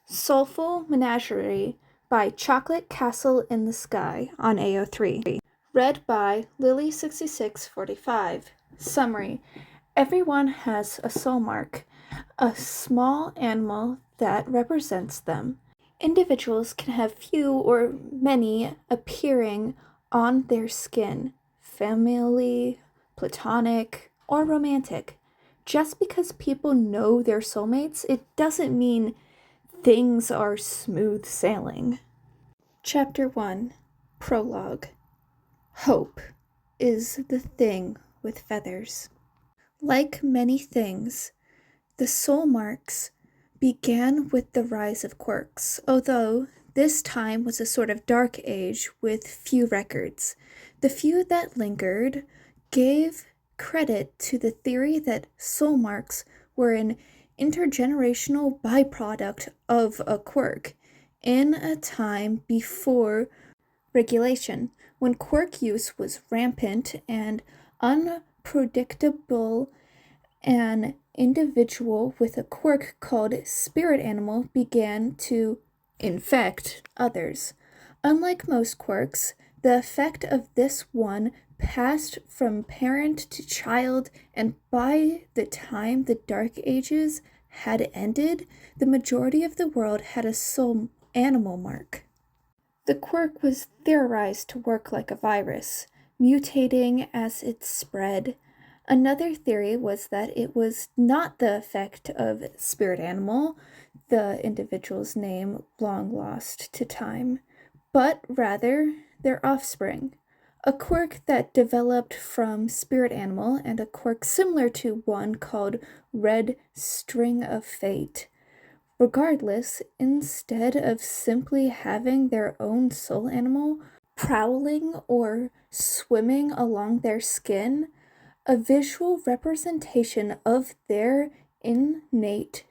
Soulful Menagerie by chocolatecastleinthesky on AO3. Read by Lily6645. Summary. Everyone has a soul mark, a small animal that represents them. Individuals can have few or many appearing on their skin, familial, platonic, or romantic. Just because people know their soulmates, it doesn't mean things are smooth sailing. Chapter 1. Prologue. Hope is the thing with feathers. Like many things, the soul marks began with the rise of quirks, although this time was a sort of dark age with few records. The few that lingered gave credit to the theory that soul marks were an intergenerational byproduct of a quirk in a time before regulation, when quirk use was rampant and unpredictable. An individual with a quirk called spirit animal began to infect others. Unlike most quirks, the effect of this one passed from parent to child, and by the time the Dark Ages had ended, the majority of the world had a soul animal mark. The quirk was theorized to work like a virus, mutating as it spread. Another theory was that it was not the effect of spirit animal, the individual's name long lost to time, but rather their offspring. A quirk that developed from spirit animal and a quirk similar to one called Red String of Fate. Regardless, instead of simply having their own soul animal prowling or swimming along their skin, a visual representation of their innate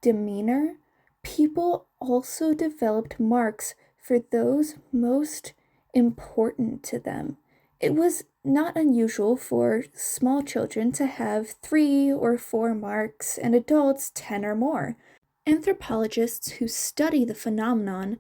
demeanor, people also developed marks for those most important to them. It was not unusual for small children to have 3 or 4 marks and adults 10 or more. Anthropologists who study the phenomenon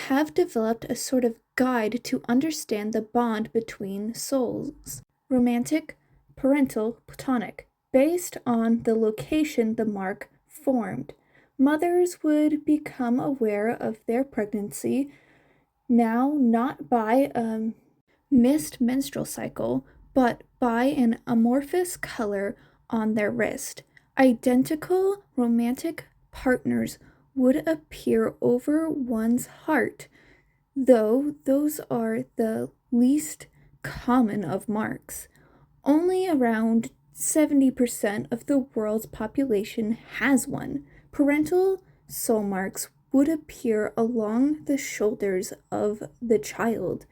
have developed a sort of guide to understand the bond between souls, romantic, parental, platonic, based on the location the mark formed. Mothers would become aware of their pregnancy now not by a missed menstrual cycle, but by an amorphous color on their wrist. Identical romantic partners would appear over one's heart, though those are the least common of marks. Only around 70% of the world's population has one. Parental soul marks would appear along the shoulders of the child.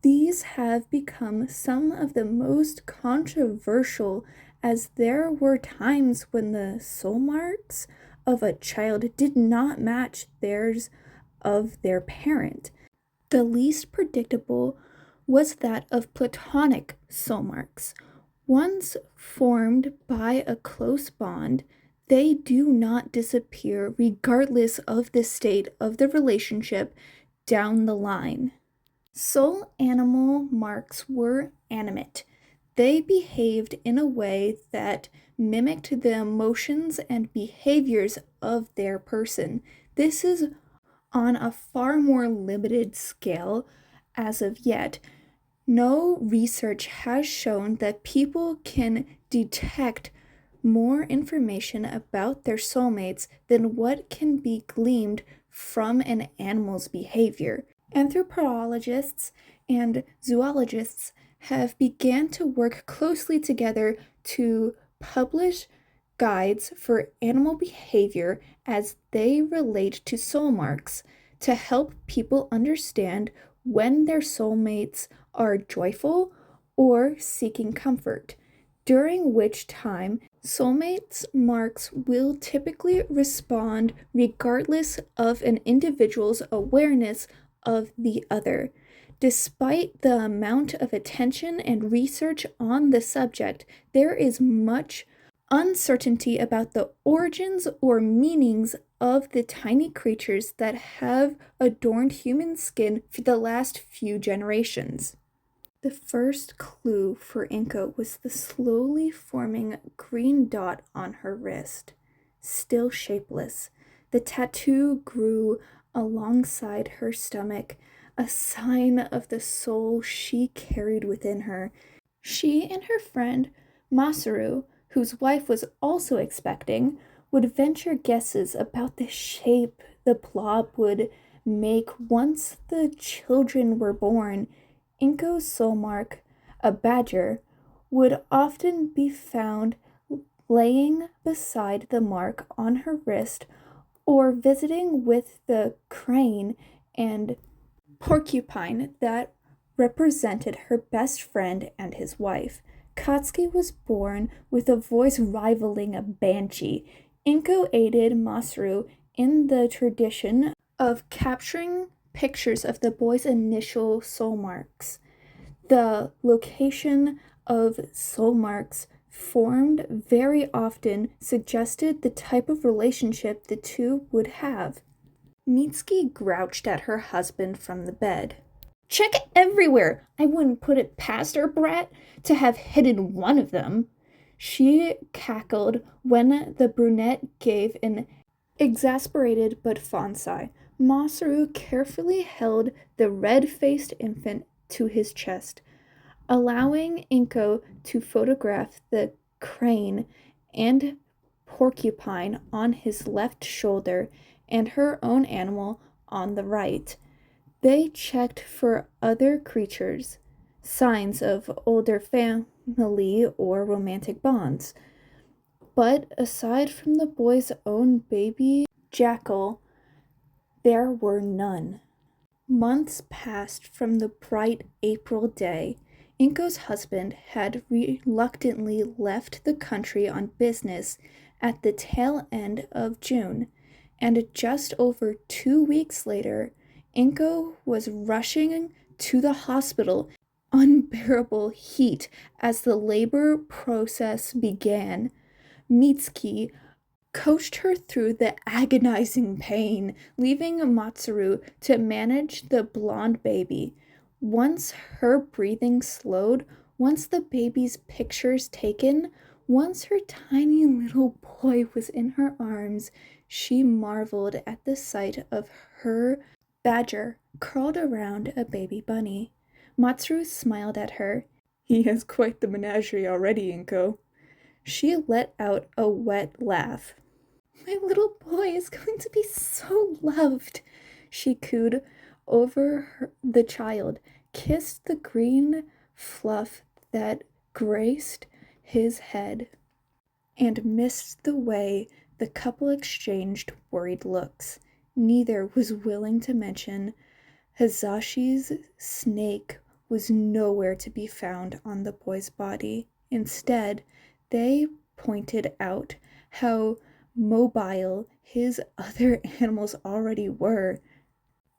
These have become some of the most controversial, as there were times when the soul marks of a child did not match theirs of their parent. The least predictable was that of platonic soul marks. Once formed by a close bond, they do not disappear regardless of the state of the relationship down the line. Soul animal marks were animate. They behaved in a way that mimicked the emotions and behaviors of their person. This is on a far more limited scale as of yet. No research has shown that people can detect more information about their soulmates than what can be gleaned from an animal's behavior. Anthropologists and zoologists have begun to work closely together to publish guides for animal behavior as they relate to soul marks, to help people understand when their soulmates are joyful or seeking comfort, during which time soulmates marks will typically respond regardless of an individual's awareness of the other. Despite the amount of attention and research on the subject, there is much uncertainty about the origins or meanings of the tiny creatures that have adorned human skin for the last few generations. The first clue for Inko was the slowly forming green dot on her wrist. Still shapeless, the tattoo grew alongside her stomach, a sign of the soul she carried within her. She and her friend Masaru, whose wife was also expecting, would venture guesses about the shape the blob would make once the children were born. Inko's soul mark, a badger, would often be found laying beside the mark on her wrist or visiting with the crane and porcupine that represented her best friend and his wife. Katsuki was born with a voice rivaling a banshee. Inko aided Masaru in the tradition of capturing pictures of the boy's initial soul marks. The location of soul marks formed very often suggested the type of relationship the two would have. Mitsuki grouched at her husband from the bed. Check everywhere! I wouldn't put it past our brat to have hidden one of them. She cackled when the brunette gave an exasperated but fond sigh. Masaru carefully held the red-faced infant to his chest, allowing Inko to photograph the crane and porcupine on his left shoulder and her own animal on the right. They checked for other creatures, signs of older family or romantic bonds. But aside from the boy's own baby jackal, there were none. Months passed from the bright April day. Inko's husband had reluctantly left the country on business at the tail end of June, and just over 2 weeks later, Inko was rushing to the hospital, unbearable heat as the labor process began. Mitsuki coached her through the agonizing pain, leaving Matsuru to manage the blonde baby. Once her breathing slowed, once the baby's pictures taken, once her tiny little boy was in her arms, she marveled at the sight of her badger curled around a baby bunny. Matsuru smiled at her. He has quite the menagerie already, Inko. She let out a wet laugh. My little boy is going to be so loved, she cooed over the child, kissed the green fluff that graced his head, and missed the way the couple exchanged worried looks. Neither was willing to mention Hazashi's snake was nowhere to be found on the boy's body. Instead, they pointed out how mobile his other animals already were.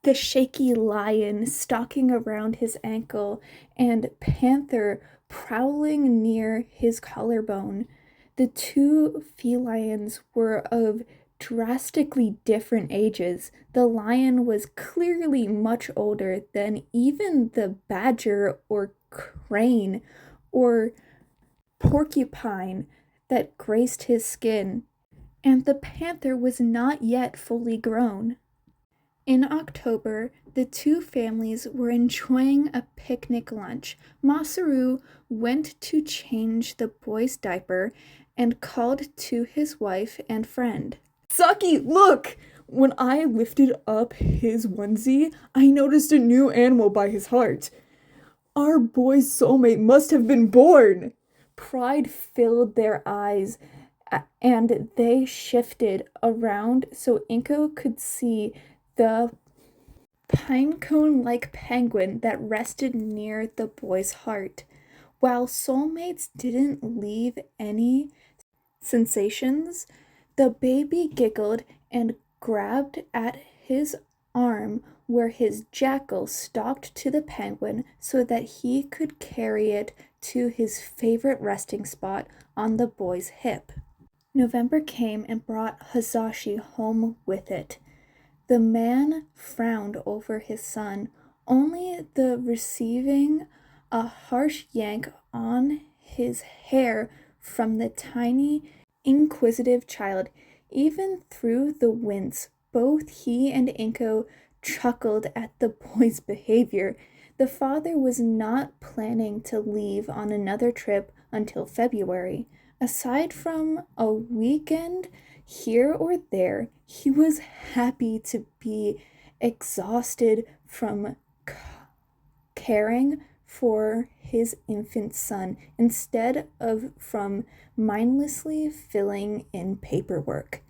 The shaky lion stalking around his ankle and panther prowling near his collarbone. The two felines were of drastically different ages. The lion was clearly much older than even the badger or crane or porcupine that graced his skin, and the panther was not yet fully grown. In October, the two families were enjoying a picnic lunch. Masaru went to change the boy's diaper and called to his wife and friend. Saki, look! When I lifted up his onesie, I noticed a new animal by his heart. Our boy's soulmate must have been born! Pride filled their eyes, and they shifted around so Inko could see the pinecone-like penguin that rested near the boy's heart. While soulmates didn't leave any sensations, the baby giggled and grabbed at his arm where his jackal stalked to the penguin so that he could carry it to his favorite resting spot on the boy's hip. November came and brought Hazashi home with it. The man frowned over his son, only the receiving a harsh yank on his hair from the tiny, inquisitive child. Even through the wince, both he and Inko chuckled at the boy's behavior. The father was not planning to leave on another trip until February. Aside from a weekend here or there, he was happy to be exhausted from caring for his infant son instead of from mindlessly filling in paperwork.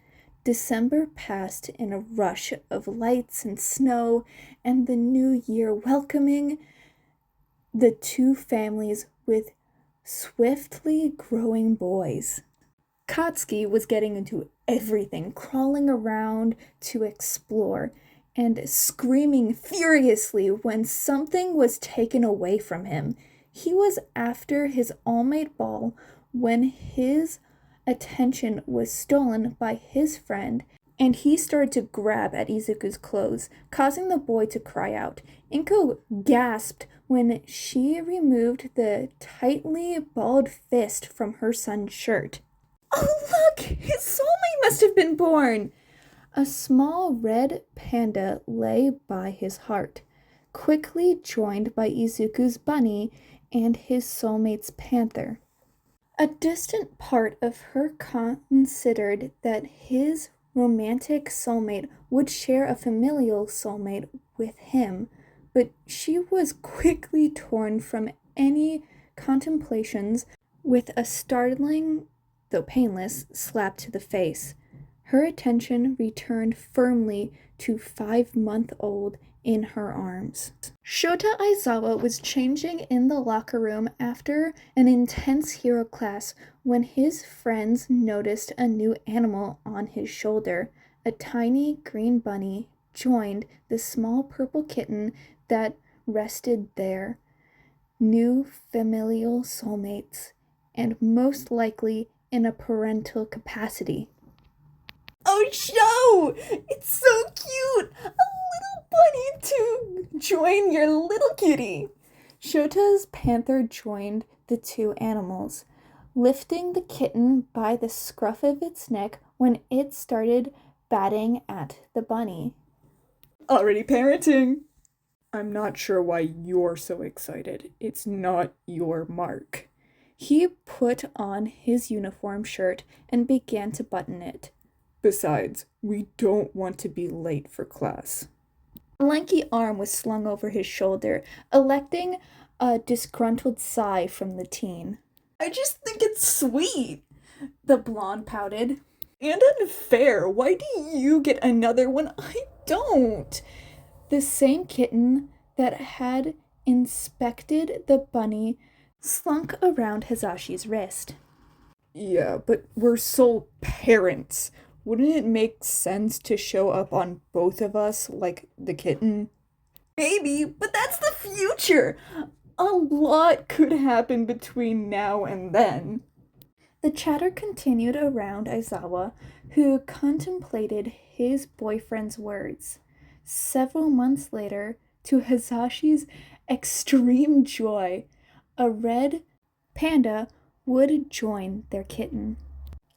December passed in a rush of lights and snow, and the new year welcoming the two families with swiftly growing boys. Katsuki was getting into everything, crawling around to explore, and screaming furiously when something was taken away from him. He was after his all-made ball when his attention was stolen by his friend, and he started to grab at Izuku's clothes, causing the boy to cry out. Inko gasped when she removed the tightly balled fist from her son's shirt. "Oh, look! His soulmate must have been born!" A small red panda lay by his heart, quickly joined by Izuku's bunny and his soulmate's panther. A distant part of her considered that his romantic soulmate would share a familial soulmate with him, but she was quickly torn from any contemplations with a startling, though painless, slap to the face. Her attention returned firmly to 5-month-old in her arms. Shota Aizawa was changing in the locker room after an intense hero class when his friends noticed a new animal on his shoulder. A tiny green bunny joined the small purple kitten that rested there. New familial soulmates, and most likely in a parental capacity. "Oh, Sho! It's so cute! A little bunny to join your little kitty!" Shota's panther joined the two animals, lifting the kitten by the scruff of its neck when it started batting at the bunny. "Already parenting!" "I'm not sure why you're so excited. It's not your mark." He put on his uniform shirt and began to button it. "Besides, we don't want to be late for class." A lanky arm was slung over his shoulder, electing a disgruntled sigh from the teen. "I just think it's sweet," the blonde pouted. "And unfair. Why do you get another when I don't?" The same kitten that had inspected the bunny slunk around Hazashi's wrist. "Yeah, but we're sole parents. Wouldn't it make sense to show up on both of us, like the kitten?" "Maybe, but that's the future. A lot could happen between now and then." The chatter continued around Aizawa, who contemplated his boyfriend's words. Several months later, to Hazashi's extreme joy, a red panda would join their kitten.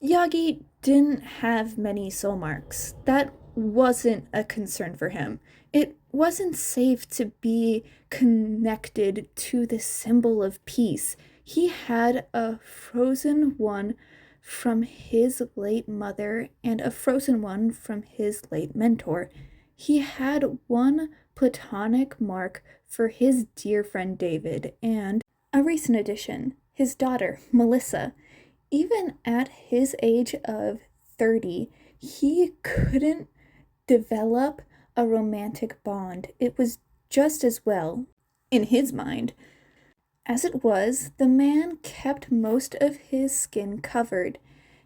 Yagi didn't have many soul marks. That wasn't a concern for him. It wasn't safe to be connected to the symbol of peace. He had a frozen one from his late mother and a frozen one from his late mentor. He had one platonic mark for his dear friend David and a recent addition, his daughter, Melissa. Even at his age of 30, he couldn't develop a romantic bond. It was just as well, in his mind. As it was, the man kept most of his skin covered.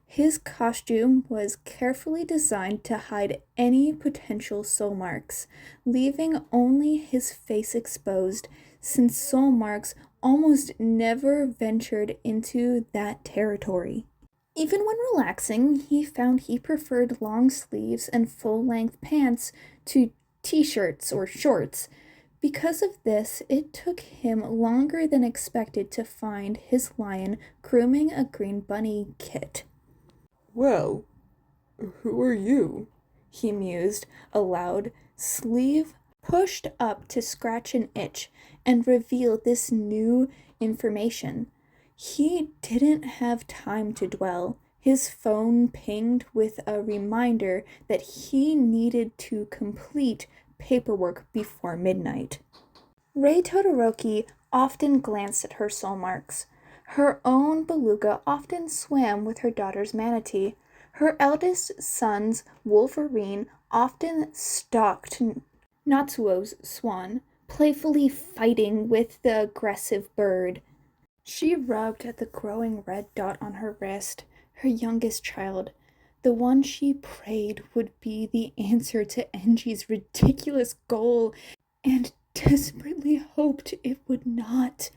His costume was carefully designed to hide any potential soul marks, leaving only his face exposed, since soul marks almost never ventured into that territory. Even when relaxing, he found he preferred long sleeves and full-length pants to t-shirts or shorts. Because of this, it took him longer than expected to find his lion grooming a green bunny kit. Well, who are you? He mused aloud, sleeve pushed up to scratch an itch and reveal this new information. He didn't have time to dwell. His phone pinged with a reminder that he needed to complete paperwork before midnight. Rei Todoroki often glanced at her soul marks. Her own beluga often swam with her daughter's manatee. Her eldest son's wolverine often stalked Natsuo's swan, playfully fighting with the aggressive bird. She rubbed at the growing red dot on her wrist, her youngest child, the one she prayed would be the answer to Enji's ridiculous goal, and desperately hoped it would not.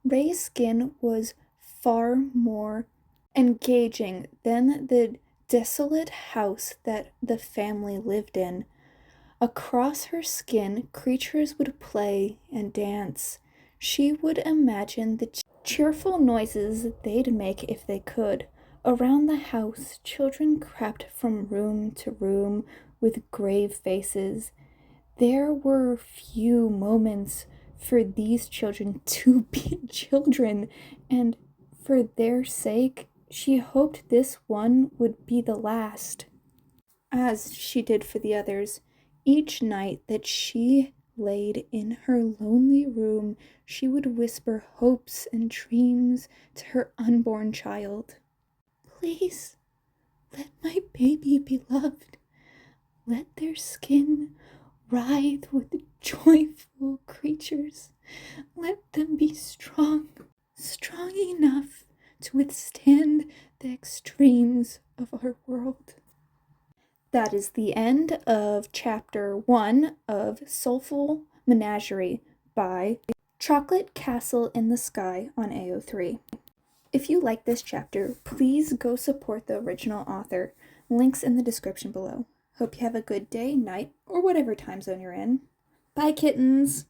Rei's skin was far more engaging than the desolate house that the family lived in. Across her skin, creatures would play and dance. She would imagine the cheerful noises they'd make if they could. Around the house, children crept from room to room with grave faces. There were few moments for these children to be children, and for their sake, she hoped this one would be the last, as she did for the others. Each night that she laid in her lonely room, she would whisper hopes and dreams to her unborn child. Please, let my baby be loved. Let their skin writhe with joyful creatures. Let them be strong, strong enough to withstand the extremes of our world. That is the end of chapter 1 of Soulful Menagerie by Chocolate Castle in the Sky on AO3. If you like this chapter, please go support the original author. Links in the description below. Hope you have a good day, night, or whatever time zone you're in. Bye, kittens!